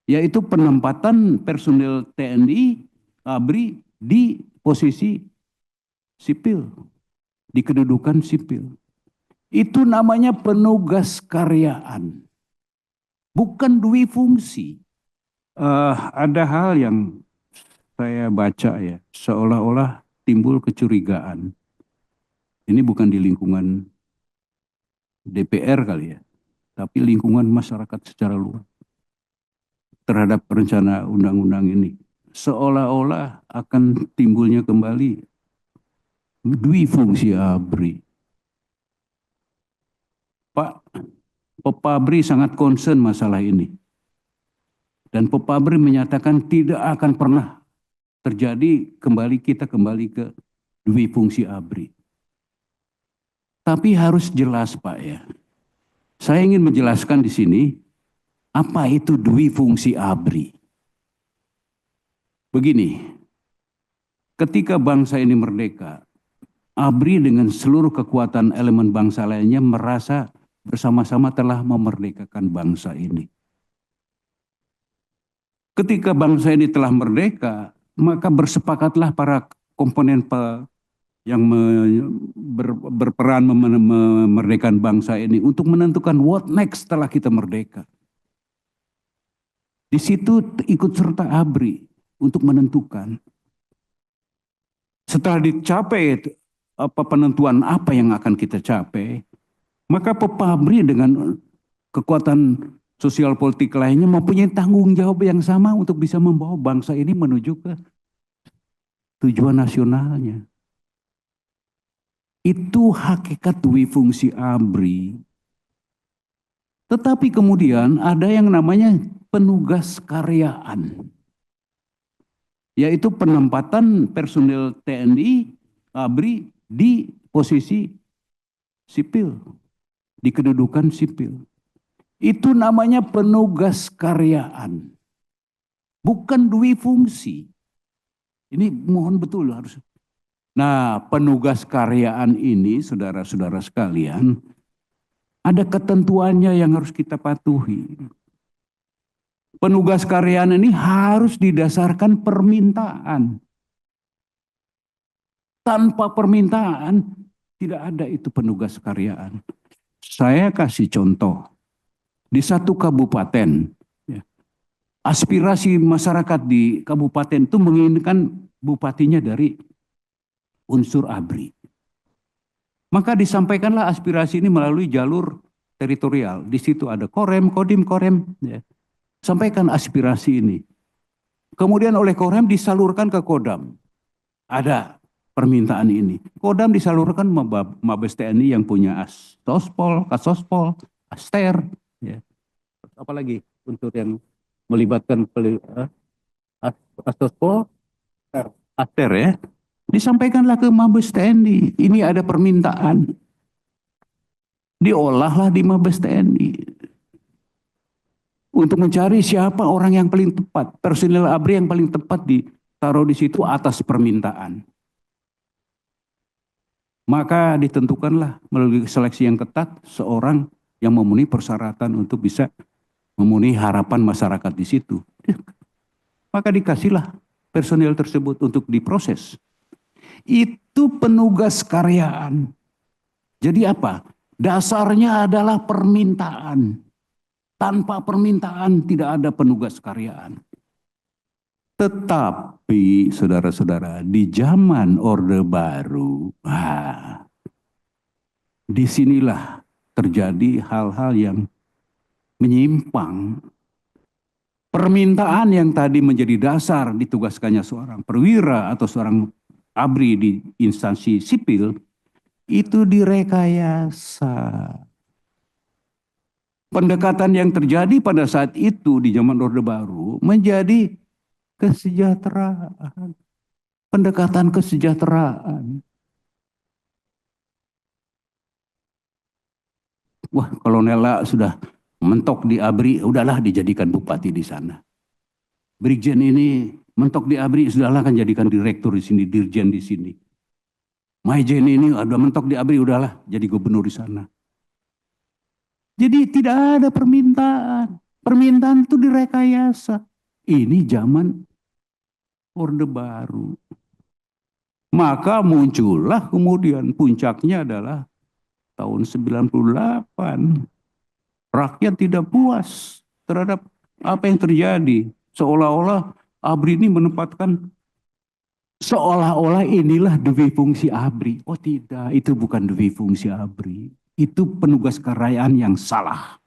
yaitu penempatan personil TNI ABRI di posisi sipil, di kedudukan sipil. Itu namanya penugas karyaan, bukan dui fungsi. Ada hal yang saya baca ya, seolah-olah timbul kecurigaan. Ini bukan di lingkungan DPR kali ya, tapi lingkungan masyarakat secara luas terhadap rencana undang-undang ini. Seolah-olah akan timbulnya kembali dui fungsi ABRI. Pak Pabri sangat concern masalah ini. Dan Pak Pabri menyatakan tidak akan pernah terjadi kita kembali ke dui fungsi ABRI. Tapi harus jelas Pak ya. Saya ingin menjelaskan di sini apa itu dui fungsi ABRI. Begini, ketika bangsa ini merdeka, ABRI dengan seluruh kekuatan elemen bangsa lainnya merasa bersama-sama telah memerdekakan bangsa ini. Ketika bangsa ini telah merdeka, maka bersepakatlah para komponen yang berperan memerdekakan bangsa ini untuk menentukan what next setelah kita merdeka. Di situ ikut serta ABRI untuk menentukan. Setelah dicapai penentuan apa yang akan kita capai, maka ABRI dengan kekuatan sosial politik lainnya mempunyai tanggung jawab yang sama untuk bisa membawa bangsa ini menuju ke tujuan nasionalnya. Itu hakikat dui fungsi ABRI. Tetapi kemudian ada yang namanya penugas karyaan, yaitu penempatan personil TNI ABRI di posisi sipil, di kedudukan sipil. Itu namanya penugas karyaan, bukan dui fungsi. Ini mohon betul harus. Nah, penugas karyaan ini, saudara-saudara sekalian, ada ketentuannya yang harus kita patuhi. Penugas karyaan ini harus didasarkan permintaan. Tanpa permintaan, tidak ada itu penugas karyaan. Saya kasih contoh. Di satu kabupaten, ya, aspirasi masyarakat di kabupaten itu menginginkan bupatinya dari unsur ABRI. Maka disampaikanlah aspirasi ini melalui jalur teritorial. Di situ ada Korem, Kodim, Korem. Ya. Sampaikan aspirasi ini. Kemudian oleh Korem disalurkan ke Kodam. Ada permintaan ini. Kodam disalurkan Mabes TNI yang punya Astospol, Kasospol, Aster. Ya. Apalagi unsur yang melibatkan Astospol, Aster ya. Disampaikanlah ke Mabes TNI. Ini ada permintaan. Diolahlah di Mabes TNI. Untuk mencari siapa orang yang paling tepat. Personil ABRI yang paling tepat ditaruh di situ atas permintaan. Maka ditentukanlah melalui seleksi yang ketat seorang yang memenuhi persyaratan untuk bisa memenuhi harapan masyarakat di situ. Maka dikasihlah personil tersebut untuk diproses. Itu penugas karyaan. Jadi apa? Dasarnya adalah permintaan. Tanpa permintaan tidak ada penugas karyaan. Tetapi saudara-saudara, di zaman Orde Baru, disinilah terjadi hal-hal yang menyimpang. Permintaan yang tadi menjadi dasar ditugaskannya seorang perwira atau seorang ABRI di instansi sipil, itu direkayasa. Pendekatan yang terjadi pada saat itu di zaman Orde Baru menjadi kesejahteraan. Pendekatan kesejahteraan. Wah, Kolonel sudah mentok di ABRI, udahlah dijadikan bupati di sana. Brigjen ini mentok di ABRI, sudahlah kan jadikan direktur di sini, dirjen di sini. Maijen ini udah mentok di ABRI, udahlah jadi gubernur di sana. Jadi tidak ada permintaan. Permintaan itu direkayasa. Ini zaman Orde Baru. Maka muncullah kemudian puncaknya adalah tahun 98. Rakyat tidak puas terhadap apa yang terjadi. Seolah-olah ABRI ini menempatkan, seolah-olah inilah dewi fungsi ABRI. Oh tidak, itu bukan dewi fungsi ABRI. Itu penugas kerajaan yang salah.